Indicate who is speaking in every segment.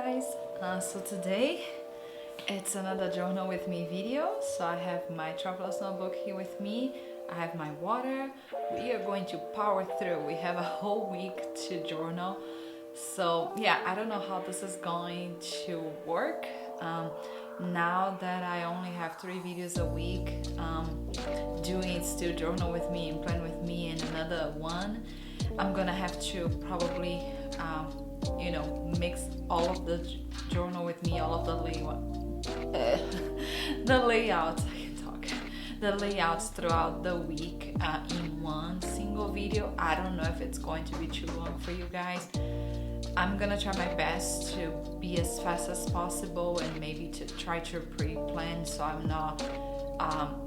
Speaker 1: guys, so today it's another journal with me video. So I have my traveler's notebook here with me, I have my water. We are going to power through. We have a whole week to journal, so yeah, I don't know how this is going to work. Now that I only have 3 videos a week, doing still journal with me and plan with me and another one, I'm gonna have to probably mix all of the journal with me, all of the the layouts. I can talk. The layouts throughout the week in one single video. I don't know if it's going to be too long for you guys. I'm gonna try my best to be as fast as possible and maybe to try to pre-plan so I'm not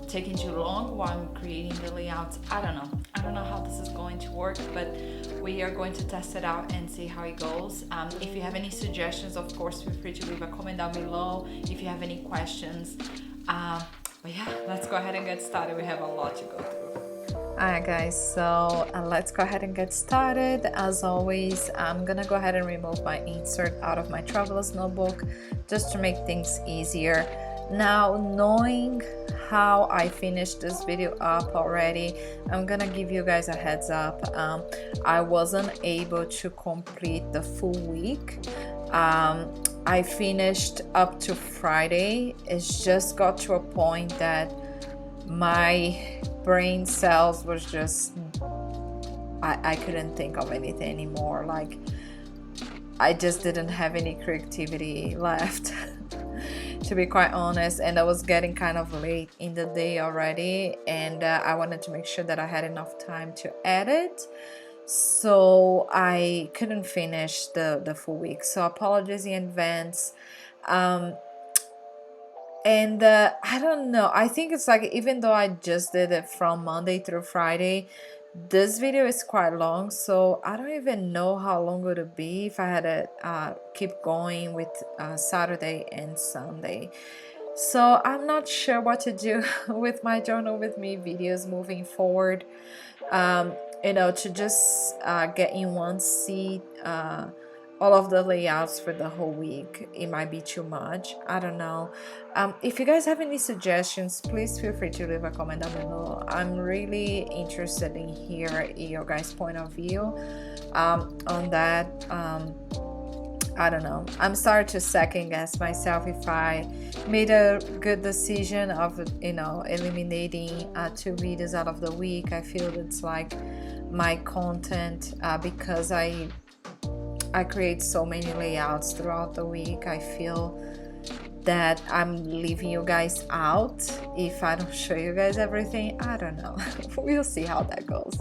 Speaker 1: taking too long while I'm creating the layouts. I don't know how this is going to work, but we are going to test it out and see how it goes. If you have any suggestions, of course, feel free to leave a comment down below if you have any questions. But yeah, let's go ahead and get started. We have a lot to go through. Alright guys, so let's go ahead and get started. As always, I'm gonna go ahead and remove my insert out of my traveler's notebook just to make things easier. Now, knowing how I finished this video up already, I'm gonna give you guys a heads up. I wasn't able to complete the full week. I finished up to Friday. It's just got to a point that my brain cells was just, I couldn't think of anything anymore. Like, I just didn't have any creativity left. To be quite honest, and I was getting kind of late in the day already, and I wanted to make sure that I had enough time to edit, so I couldn't finish the full week. So apologies in advance. And I don't know, I think it's like, even though I just did it from Monday through Friday, this video is quite long, so I don't even know how long it would be if I had to keep going with Saturday and Sunday. So I'm not sure what to do with my journal with me videos moving forward. To just get in one seat all of the layouts for the whole week, it might be too much. I don't know. If you guys have any suggestions, please feel free to leave a comment down below. I'm really interested in hearing your guys' point of view on that. I don't know. I'm starting to second guess myself if I made a good decision of eliminating 2 videos out of the week. I feel it's like my content, because I create so many layouts throughout the week, I feel that I'm leaving you guys out if I don't show you guys everything. I don't know. We'll see how that goes.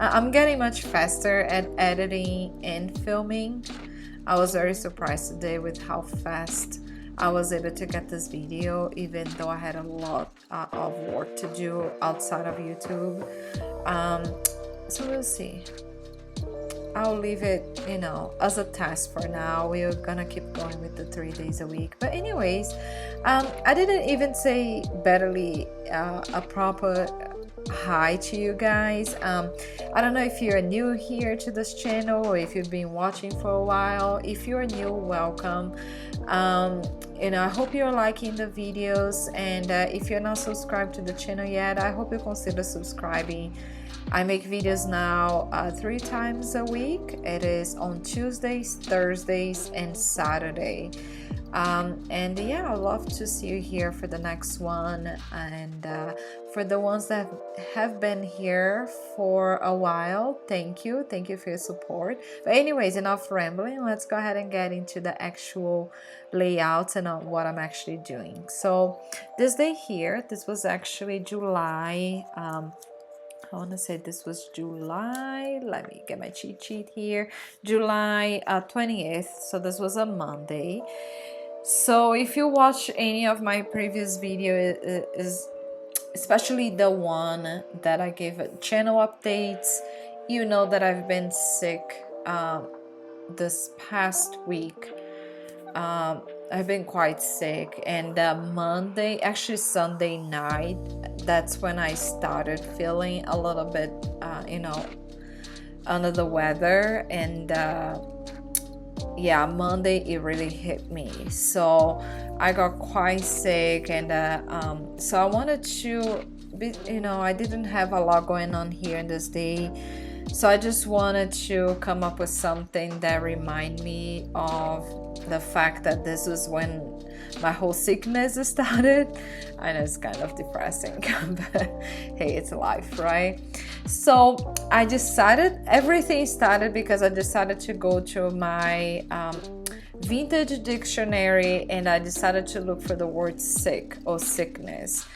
Speaker 1: I'm getting much faster at editing and filming. I was very surprised today with how fast I was able to get this video, even though I had a lot of work to do outside of YouTube. So we'll see. I'll leave it, as a test for now. We're gonna keep going with the 3 days a week. But anyways, I didn't even say barely a proper hi to you guys. I don't know if you're new here to this channel or if you've been watching for a while. If you're new, welcome. I hope you're liking the videos, and if you're not subscribed to the channel yet, I hope you consider subscribing. I make videos now 3 times a week. It is on Tuesdays, Thursdays, and Saturday. And yeah, I'd love to see you here for the next one. And for the ones that have been here for a while, thank you for your support. But anyways, enough rambling. Let's go ahead and get into the actual layouts and what I'm actually doing. So this day here, this was actually July. I want to say this was July. Let me get my cheat sheet here. July 20th. So this was a Monday. So if you watch any of my previous videos, especially the one that I gave channel updates, you know that I've been sick this past week. I've been quite sick, and Monday, actually Sunday night, that's when I started feeling a little bit under the weather, and yeah, Monday it really hit me. So I got quite sick, and so I wanted to be, I didn't have a lot going on here in this day. So I just wanted to come up with something that remind me of the fact that this was when my whole sickness started. I know it's kind of depressing, but hey, it's life, right? So I decided, everything started because I decided to go to my vintage dictionary, and I decided to look for the word sick or sickness.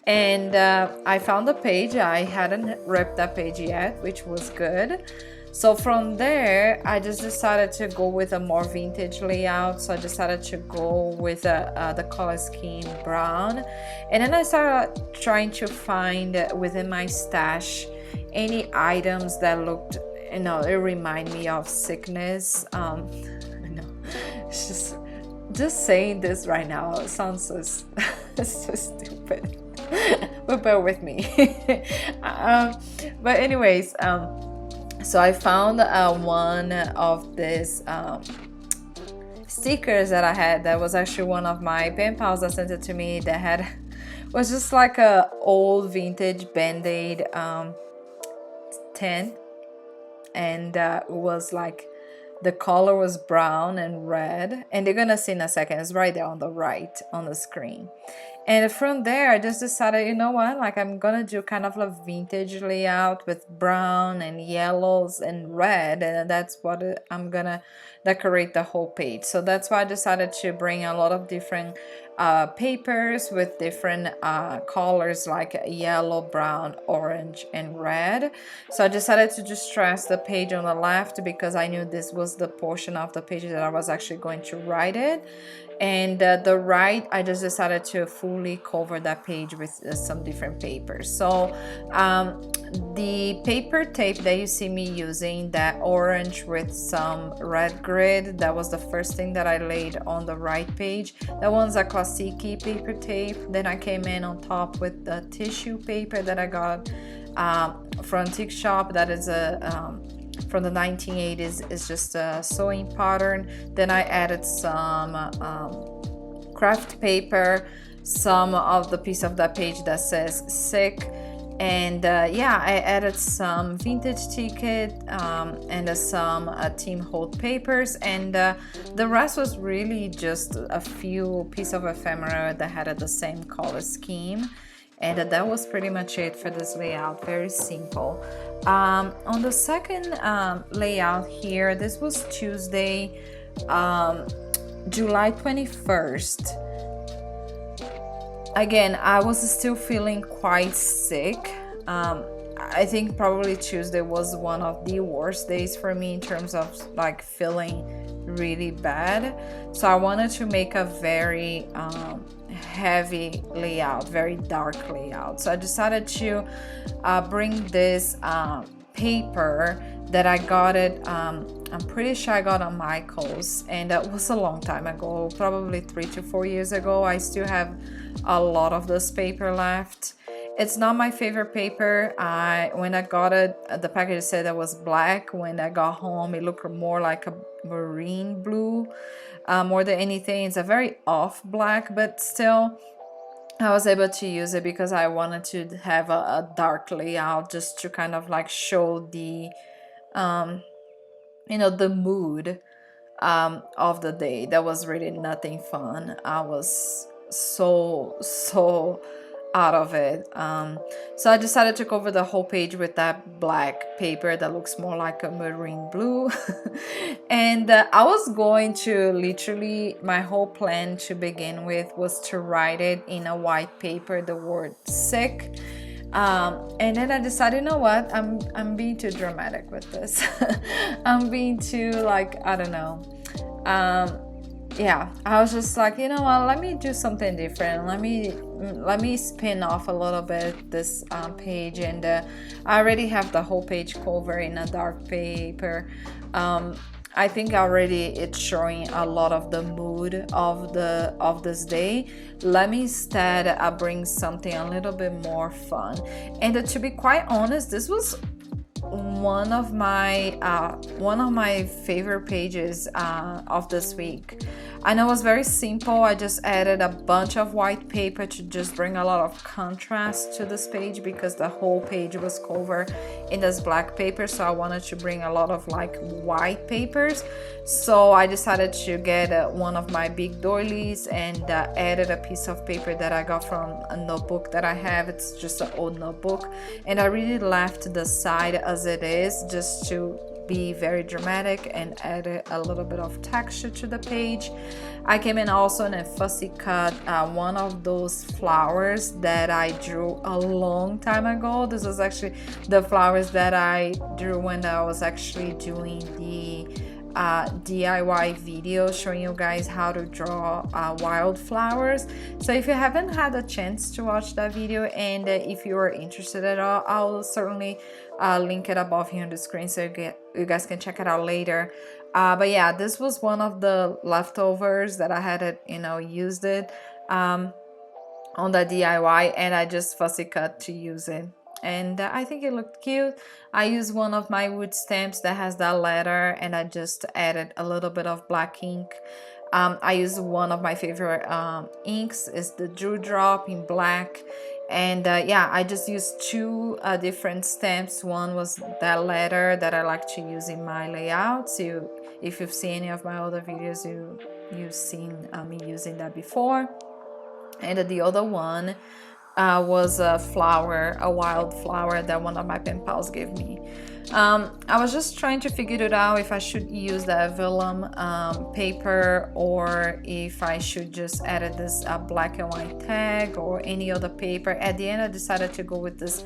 Speaker 1: And I found a page. I hadn't ripped that page yet, which was good. So from there, I just decided to go with a more vintage layout. So I decided to go with the color scheme brown. And then I started trying to find within my stash any items that looked, it remind me of sickness. I know, it's just saying this right now sounds so, so stupid. But bear with me. But anyways, so I found one of these stickers that I had. That was actually one of my pen pals that sent it to me. That was just like a old vintage Band-Aid tin, and it was like, the color was brown and red, and you're gonna see in a second, it's right there on the right on the screen. And from there, I just decided, you know what, like I'm gonna do kind of a vintage layout with brown and yellows and red, and that's what I'm gonna decorate the whole page. So that's why I decided to bring a lot of different papers with different colors, like yellow, brown, orange, and red. So I decided to just stress the page on the left because I knew this was the portion of the page that I was actually going to write it. And the right, I just decided to fully cover that page with some different papers. So the paper tape that you see me using, that orange with some red grid, that was the first thing that I laid on the right page. That one's a Classique paper tape. Then I came in on top with the tissue paper that I got from Antique Shop. That is from the 1980s. It's just a sewing pattern. Then I added some craft paper, some of the piece of that page that says sick, and yeah, I added some vintage ticket and some team hold papers, and the rest was really just a few pieces of ephemera that had the same color scheme. And that was pretty much it for this layout, very simple. On the second layout here, this was Tuesday, July 21st. Again, I was still feeling quite sick. I think probably Tuesday was one of the worst days for me in terms of like feeling really bad. So I wanted to make a very heavy layout, very dark layout. So I decided to bring this paper that I got it, I'm pretty sure I got on Michael's, and that was a long time ago, probably 3 to 4 years ago. I still have a lot of this paper left. It's not my favorite paper. When I got it, the package said it was black. When I got home, it looked more like a marine blue, more than anything. It's a very off black, but still I was able to use it because I wanted to have a dark layout, just to kind of like show the the mood of the day. That was really nothing fun. I was so out of it. So I decided to cover the whole page with that black paper that looks more like a marine blue. And I was going to literally, my whole plan to begin with was to write it in a white paper, the word sick. And then I decided, you know what, I'm being too dramatic with this. I'm being too, like, I don't know. Yeah, I was just like, you know what, let me do something different. Let me spin off a little bit this page, and I already have the whole page cover in a dark paper. I think already it's showing a lot of the mood of this day. Let me instead bring something a little bit more fun. And to be quite honest, this was one of my favorite pages of this week. I know it was very simple. I just added a bunch of white paper to just bring a lot of contrast to this page, because the whole page was covered in this black paper, so I wanted to bring a lot of like white papers. So I decided to get one of my big doilies and added a piece of paper that I got from a notebook that I have. It's just an old notebook, and I really left the side as it is, just to be very dramatic and add a little bit of texture to the page. I came in also in a fussy cut one of those flowers that I drew a long time ago. This was actually the flowers that I drew when I was actually doing the DIY video showing you guys how to draw wildflowers. So if you haven't had a chance to watch that video, and if you are interested at all, I'll certainly link it above here on the screen, so you guys can check it out later. But yeah, this was one of the leftovers that I had used it on the DIY, and I just fussy cut to use it. And I think it looked cute. I used one of my wood stamps that has that letter, and I just added a little bit of black ink. I used one of my favorite inks, is the Dewdrop in black. And yeah, I just used two different stamps. One was that letter that I like to use in my layouts. If you've seen any of my other videos, you've seen me using that before. And the other one was a flower, a wild flower that one of my pen pals gave me. I was just trying to figure it out if I should use the vellum paper, or if I should just add this black and white tag or any other paper. At the end, I decided to go with this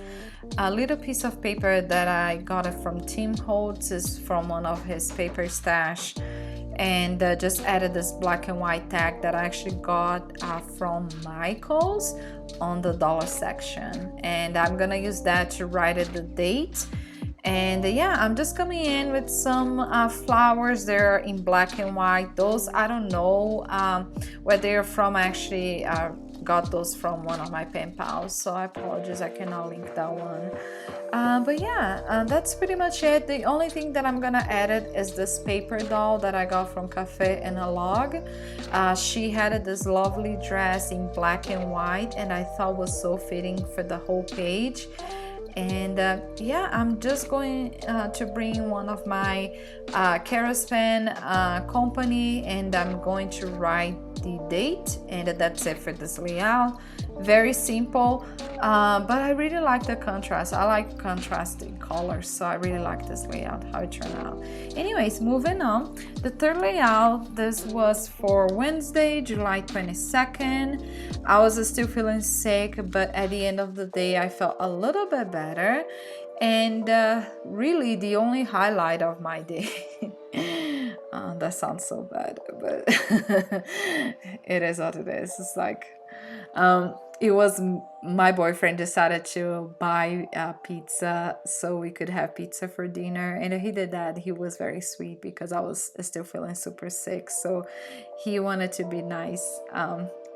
Speaker 1: little piece of paper that I got it from Tim Holtz. It's from one of his paper stash. And just added this black and white tag that I actually got from Michael's on the dollar section, and I'm gonna use that to write the date. And yeah, I'm just coming in with some flowers. They're in black and white. Those, I don't know where they're from. I actually got those from one of my pen pals, so I apologize, I cannot link that one. But yeah, that's pretty much it. The only thing that I'm gonna edit is this paper doll that I got from Cafe and a Log. She had this lovely dress in black and white, and I thought was so fitting for the whole page. And yeah, I'm just going to bring one of my Keras pen company, and I'm going to write the date, and that's it for this layout. Very simple, but I really like the contrast. I like contrasting colors, so I really like this layout, how it turned out. Anyways, moving on. The third layout, this was for Wednesday, July 22nd. I was still feeling sick, but at the end of the day, I felt a little bit better. And really the only highlight of my day that sounds so bad, but it is what it is. It's like it was my boyfriend decided to buy pizza so we could have pizza for dinner, and he did that. He was very sweet because I was still feeling super sick, so he wanted to be nice.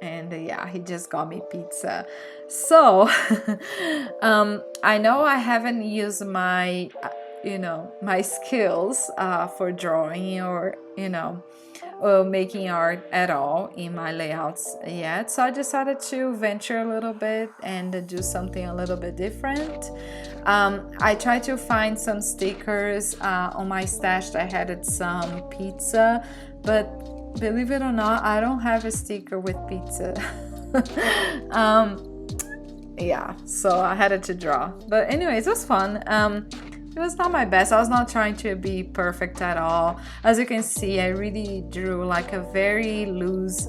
Speaker 1: And yeah, he just got me pizza. So I know I haven't used my my skills for drawing or making art at all in my layouts yet, so I decided to venture a little bit and do something a little bit different. I tried to find some stickers on my stash that had some pizza, but believe it or not, I don't have a sticker with pizza. Yeah, so I had to draw, but anyways, it was fun. It was not my best. I was not trying to be perfect at all. As you can see, I really drew like a very loose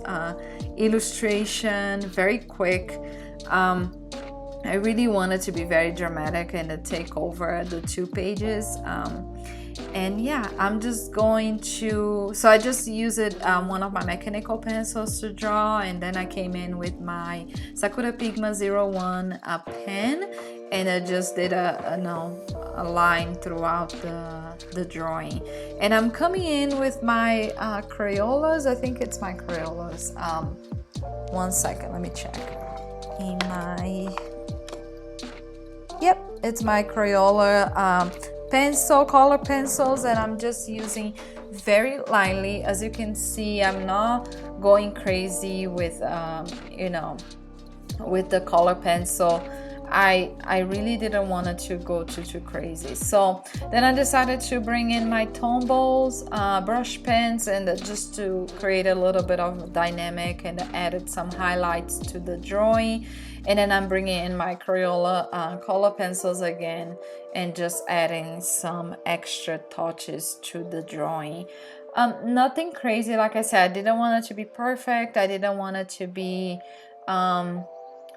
Speaker 1: illustration, very quick. I really wanted to be very dramatic and to take over the 2 pages. And yeah, I'm just going to, so I just used one of my mechanical pencils to draw, and then I came in with my Sakura Pigma 01 pen, and I just did a line throughout the drawing. And I'm coming in with my Crayolas. I think it's my Crayolas. One second, let me check. Yep, it's my Crayola color pencils, and I'm just using very lightly. As you can see, I'm not going crazy with you know, with the color pencil. I really didn't want it to go too crazy. So then I decided to bring in my Tombows brush pens, and just to create a little bit of dynamic, and added some highlights to the drawing. And then I'm bringing in my Crayola color pencils again, and just adding some extra touches to the drawing. Nothing crazy. Like I said, I didn't want it to be perfect. I didn't want it to be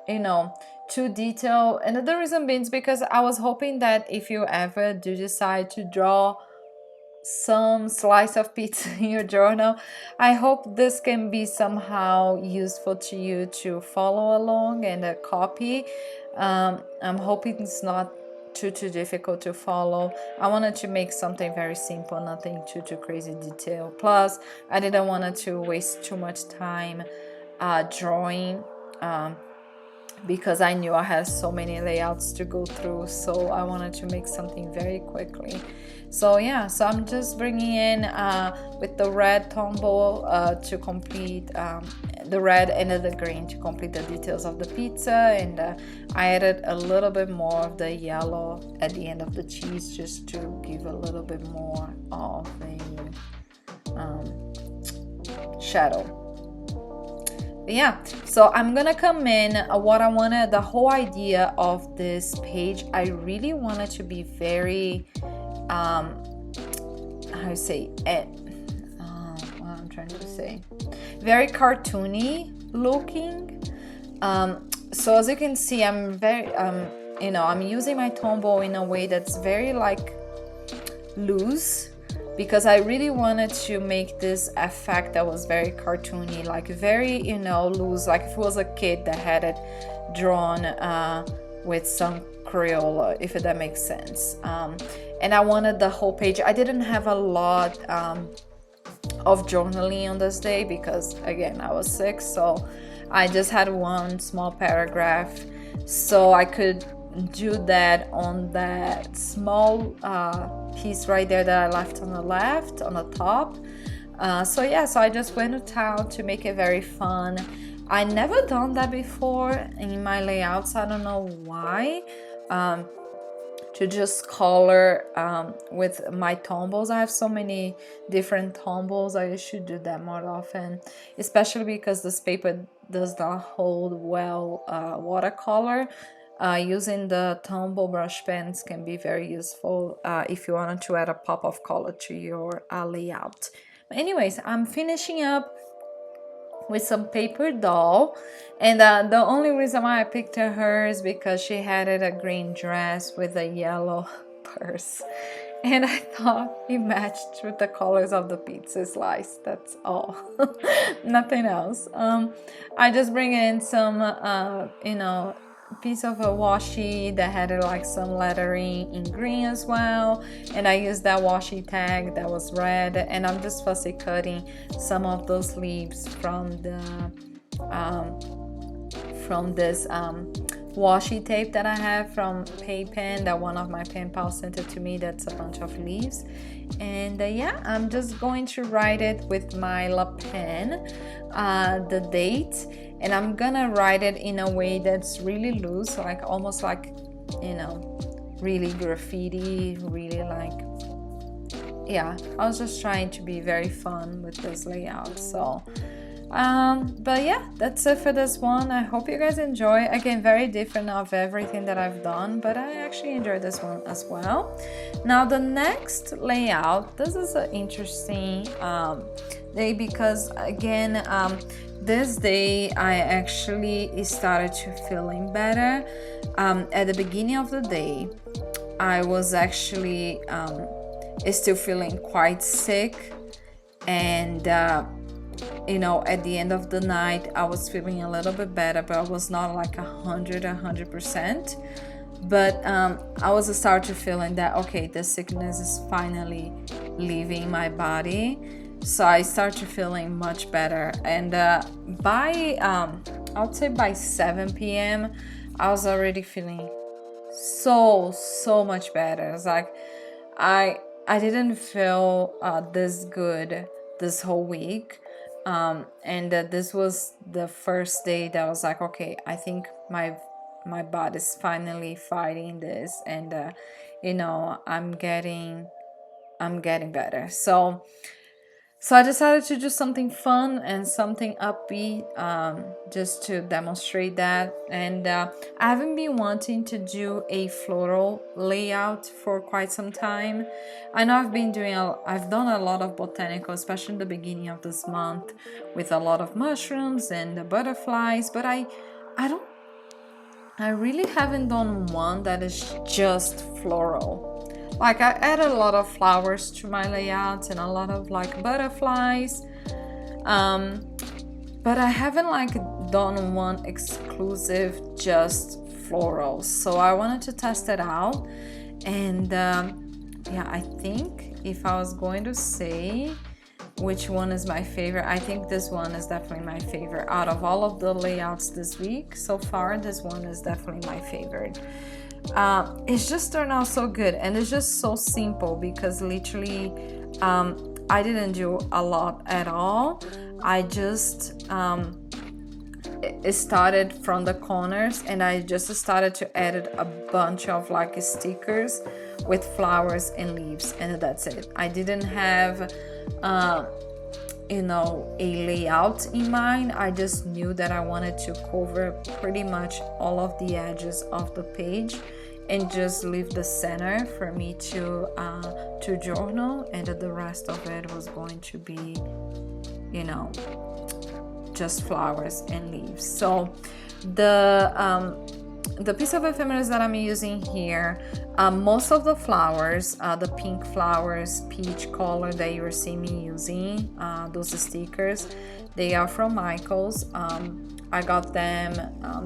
Speaker 1: you know, too detailed. And the reason being is because I was hoping that if you ever do decide to draw some slice of pizza in your journal, I hope this can be somehow useful to you to follow along and copy. I'm hoping it's not too difficult to follow. I wanted to make something very simple, nothing too crazy detail. Plus, I didn't want it to waste too much time drawing, because I knew I had so many layouts to go through, so I wanted to make something very quickly. So yeah, so I'm just bringing in with the red Tombow to complete the red and the green to complete the details of the pizza, and I added a little bit more of the yellow at the end of the cheese, just to give a little bit more of a shadow. Yeah, so I'm gonna come in what I wanted. The whole idea of this page, I really wanted to be very how to say it, what I'm trying to say, very cartoony looking. So as you can see, I'm very you know, I'm using my Tombow in a way that's very like loose, because I really wanted to make this effect that was very cartoony, like very, you know, loose, like if it was a kid that had it drawn with some Crayola, if that makes sense. And I wanted the whole page. I didn't have a lot of journaling on this day because, again, I was sick, so I just had one small paragraph, so I could do that on that small piece right there that I left on the left, on the top. So yeah, so I just went to town to make it very fun. I never done that before in my layouts. I don't know why. To just color with my Tombows. I have so many different Tombows. I should do that more often, especially because this paper does not hold well watercolor. Using the Tombow brush pens can be very useful if you wanted to add a pop of color to your layout. But anyways, I'm finishing up with some paper doll, and the only reason why I picked her is because she had a green dress with a yellow purse, and I thought it matched with the colors of the pizza slice. That's all. Nothing else. I just bring in some you know, piece of a washi that had like some lettering in green as well, and I used that washi tag that was red, and I'm just fussy cutting some of those leaves from the from this washi tape that I have from PayPen, that one of my pen pals sent it to me. That's a bunch of leaves, and yeah, I'm just going to write it with my La Pen, the date. And I'm gonna write it in a way that's really loose, like almost like, you know, really graffiti, really like, yeah, I was just trying to be very fun with this layout. So but yeah, that's it for this one. I hope you guys enjoy. Again, very different of everything that I've done, but I actually enjoyed this one as well. Now the next layout, this is an interesting day, because again, this day I actually started to feeling better. At the beginning of the day, I was actually still feeling quite sick, and you know, at the end of the night I was feeling a little bit better, but I was not like 100%. But I was starting to feeling that, okay, the sickness is finally leaving my body. So I started feeling much better, and by I would say by 7 p.m. I was already feeling so much better. It's like I didn't feel this good this whole week. And this was the first day that I was like, okay, I think my body's finally fighting this, and I'm getting better. So I decided to do something fun and something upbeat, just to demonstrate that. And I haven't been wanting to do a floral layout for quite some time. I know I've done a lot of botanical, especially in the beginning of this month, with a lot of mushrooms and the butterflies, but I really haven't done one that is just floral. Like, I added a lot of flowers to my layouts and a lot of like butterflies, but I haven't like done one exclusive just florals. So I wanted to test it out, and yeah, I think if I was going to say which one is my favorite, I think this one is definitely my favorite. Out of all of the layouts this week so far, this one is definitely my favorite. It's just turned out so good, and it's just so simple because literally I didn't do a lot at all. I just it started from the corners, and I just started to add a bunch of like stickers with flowers and leaves, and that's it. I didn't have a layout in mind. I just knew that I wanted to cover pretty much all of the edges of the page and just leave the center for me to journal, and the rest of it was going to be just flowers and leaves. So the piece of ephemeris that I'm using here, most of the flowers, the pink flowers, peach color that you're seeing me using, those stickers, they are from Michaels. I got them,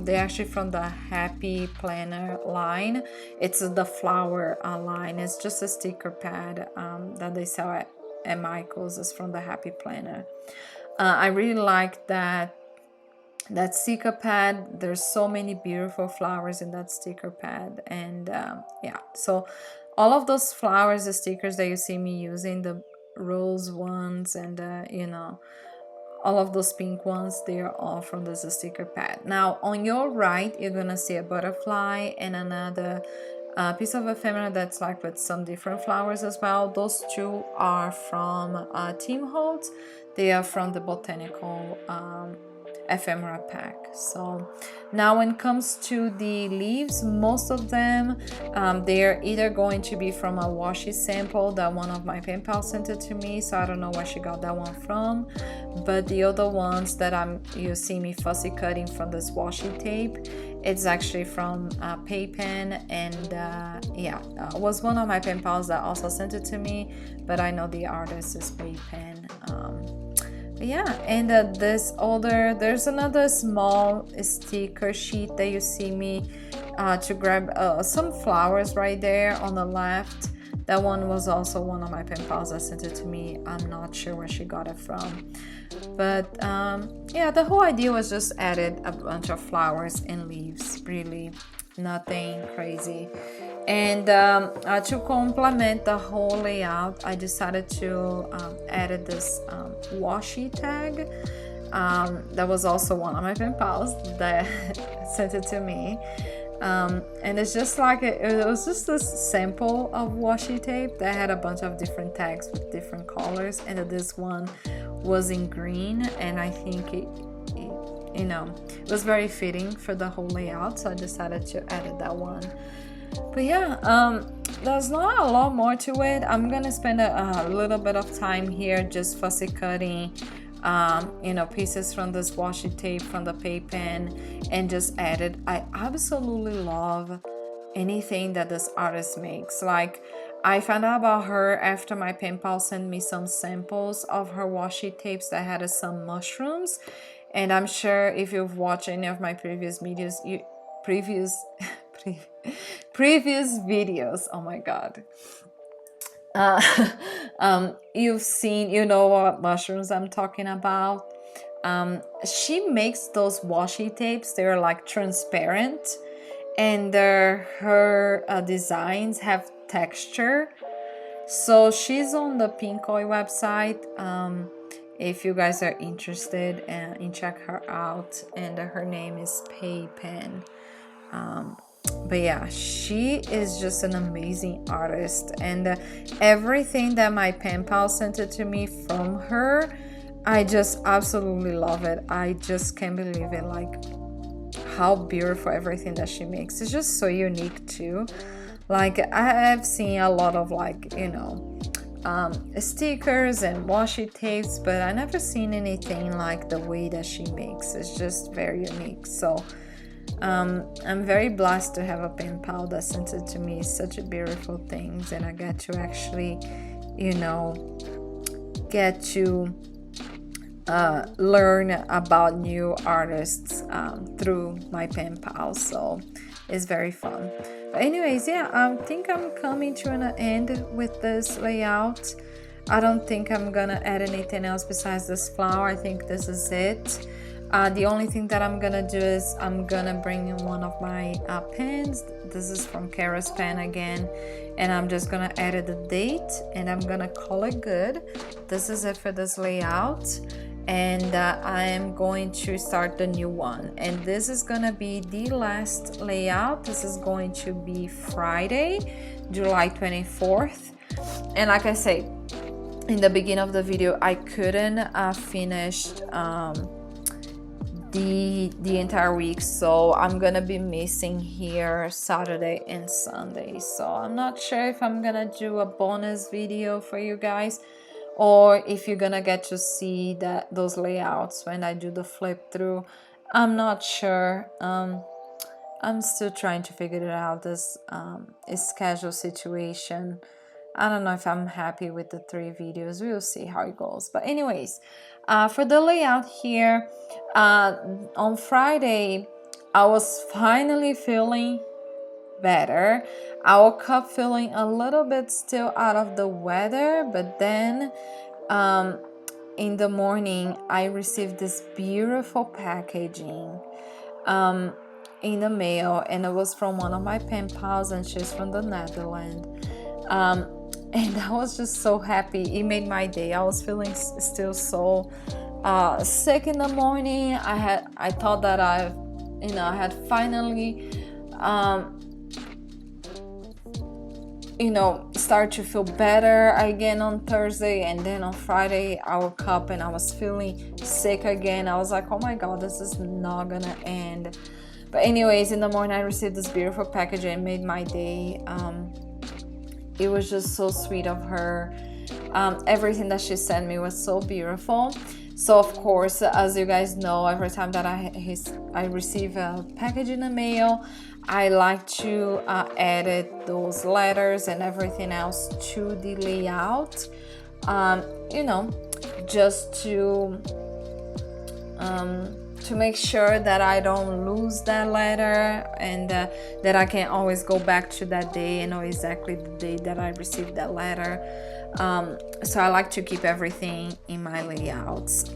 Speaker 1: they're actually from the Happy Planner line. It's the flower line. It's just a sticker pad that they sell at Michaels. It's from the Happy Planner. I really like that sticker pad. There's so many beautiful flowers in that sticker pad, and yeah, so all of those flowers, the stickers that you see me using, the rose ones and all of those pink ones, they are all from this sticker pad. Now on your right, you're gonna see a butterfly and another piece of ephemera that's like with some different flowers as well. Those two are from Tim Holtz. They are from the botanical ephemera pack. So now when it comes to the leaves, most of them they're either going to be from a washi sample that one of my pen pals sent it to me, so I don't know where she got that one from, but the other ones that you see me fussy cutting from this washi tape, it's actually from Paypen, and yeah, was one of my pen pals that also sent it to me, but I know the artist is Paypen. Yeah, and there's another small sticker sheet that you see me to grab some flowers right there on the left. That one was also one of my pen pals that sent it to me. I'm not sure where she got it from, but yeah, the whole idea was just added a bunch of flowers and leaves, really nothing crazy. And to complement the whole layout, I decided to add this washi tag. That was also one of my pen pals that sent it to me. And it's just like it was just a sample of washi tape that had a bunch of different tags with different colors, and this one was in green, and I think it was very fitting for the whole layout, so I decided to add that one. But yeah, there's not a lot more to it. I'm gonna spend a little bit of time here just fussy cutting pieces from this washi tape from the Paypen and just add it. I absolutely love anything that this artist makes. Like, I found out about her after my pen pal sent me some samples of her washi tapes that had some mushrooms, and I'm sure if you've watched any of my previous videos, previous videos, oh my god, you've seen, what mushrooms I'm talking about. She makes those washi tapes. They're like transparent, and her designs have texture. So she's on the Pinkoi website. If you guys are interested in check her out, and her name is Pay Pen. But yeah, she is just an amazing artist, and everything that my pen pal sent it to me from her, I just absolutely love it. I just can't believe it, like how beautiful everything that she makes. It's just so unique too. Like I have seen a lot of, like, stickers and washi tapes, but I never seen anything like the way that she makes. It's just very unique. So I'm very blessed to have a pen pal that sent it to me. Such a beautiful things, and I get to actually, get to learn about new artists through my pen pal. So it's very fun. But anyways, yeah, I think I'm coming to an end with this layout. I don't think I'm gonna add anything else besides this flower. I think this is it. The only thing that I'm gonna do is I'm gonna bring in one of my pens. This is from Kara's pen again, and I'm just gonna edit the date, and I'm gonna call it good. This is it for this layout, and I am going to start the new one, and this is gonna be the last layout. This is going to be Friday, July 24th, and like I say in the beginning of the video, I couldn't finish the entire week, so I'm gonna be missing here Saturday and Sunday. So I'm not sure if I'm gonna do a bonus video for you guys, or if you're gonna get to see those layouts when I do the flip through. I'm not sure. I'm still trying to figure it out, this schedule situation. I don't know if I'm happy with the 3 videos. We'll see how it goes. But anyways, for the layout here, on Friday, I was finally feeling better. I woke up feeling a little bit still out of the weather, but then in the morning, I received this beautiful packaging in the mail, and it was from one of my pen pals, and she's from the Netherlands. And I was just so happy. It made my day. I was feeling still so sick in the morning. I thought that I had finally start to feel better again on Thursday, and then on Friday I woke up and I was feeling sick again. I was like, oh my god, this is not gonna end. But anyways, in the morning I received this beautiful package, and it made my day. It was just so sweet of her. Everything that she sent me was so beautiful. So of course, as you guys know, every time that I receive a package in the mail, I like to edit those letters and everything else to the layout. Just to make sure that I don't lose that letter, and that I can always go back to that day and know exactly the day that I received that letter. So I like to keep everything in my layouts.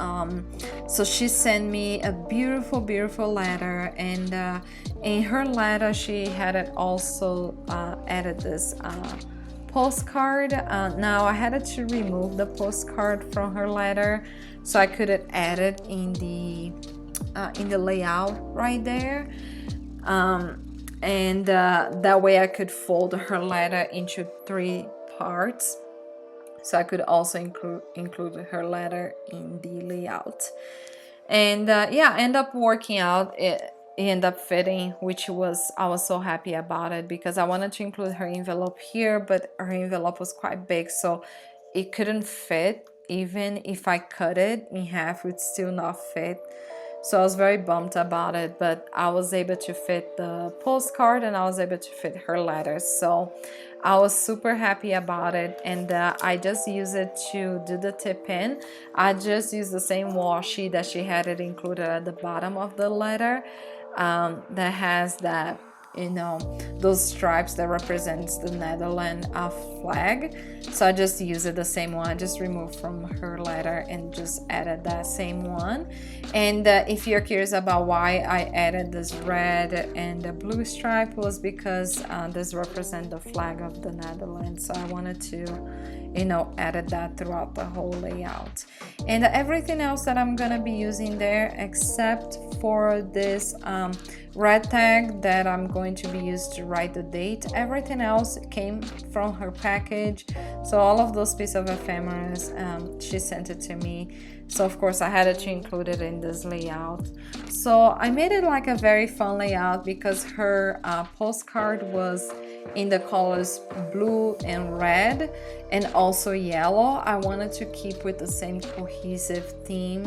Speaker 1: So she sent me a beautiful letter, and in her letter she had it also added this postcard. Now I had to remove the postcard from her letter, so I couldn't add it in the layout right there, and that way I could fold her letter into 3 parts, so I could also include her letter in the layout. And end up working out. It ended up fitting, which I was so happy about it, because I wanted to include her envelope here, but her envelope was quite big, so it couldn't fit. Even if I cut it in half, it would still not fit. So I was very bummed about it, but I was able to fit the postcard, and I was able to fit her letters. So I was super happy about it, and I just use it to do the tip in. I just used the same washi that she had it included at the bottom of the letter, that has that you know, those stripes that represents the Netherlands flag. So I just used the same one. I just removed from her letter and just added that same one. And if you're curious about why I added this red and the blue stripe, was because this represents the flag of the Netherlands. So I wanted to, you know, added that throughout the whole layout. And everything else that I'm gonna be using there, except for this red tag that I'm going to be used to write the date, everything else came from her package. So all of those pieces of ephemeras, she sent it to me. So of course I had to include it in this layout. So I made it like a very fun layout because her postcard was in the colors blue and red and also yellow. I wanted to keep with the same cohesive theme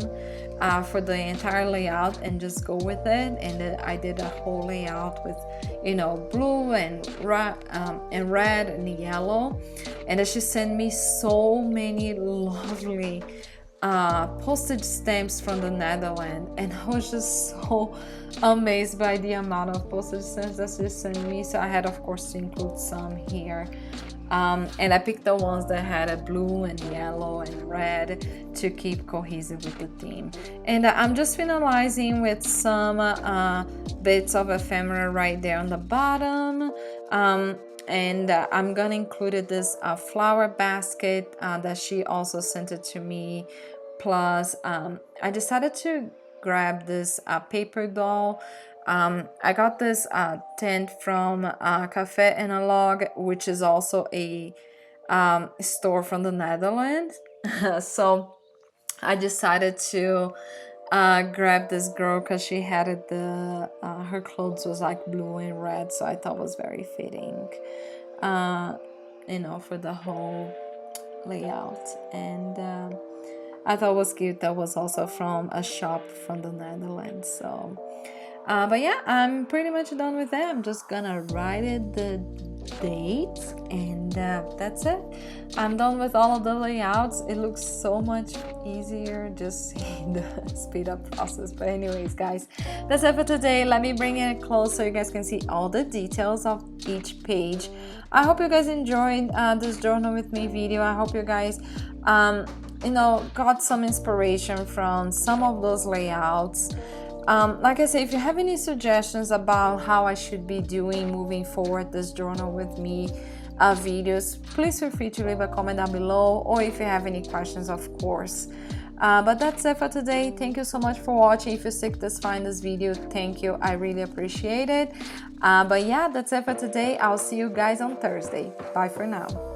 Speaker 1: for the entire layout and just go with it. And I did a whole layout with, you know, blue and red and yellow. And then she sent me so many lovely postage stamps from the Netherlands, and I was just so amazed by the amount of postage stamps that she sent me. So I had, of course, to include some here, and I picked the ones that had a blue and yellow and red to keep cohesive with the theme. And I'm just finalizing with some bits of ephemera right there on the bottom. And I'm gonna include this flower basket that she also sent it to me. Plus I decided to grab this paper doll. I got this tent from Cafe Analog, which is also a store from the Netherlands. So I decided to grab this girl because she had it, her clothes was like blue and red, so I thought it was very fitting, you know, for the whole layout. And I thought it was cute. That was also from a shop from the Netherlands. So but yeah, I'm pretty much done with that. I'm just gonna write it the date, and that's it. I'm done with all of the layouts. It looks so much easier just in the speed up process. But anyways, guys, that's it for today. Let me bring it close so you guys can see all the details of each page. I hope you guys enjoyed this journal with me video. I hope you guys you know, got some inspiration from some of those layouts. Like I say, if you have any suggestions about how I should be doing moving forward this journal with me videos, please feel free to leave a comment down below, or if you have any questions, of course. But that's it for today. Thank you so much for watching. If you stick this far in this video, thank you. I really appreciate it. But yeah, that's it for today. I'll see you guys on Thursday. Bye for now.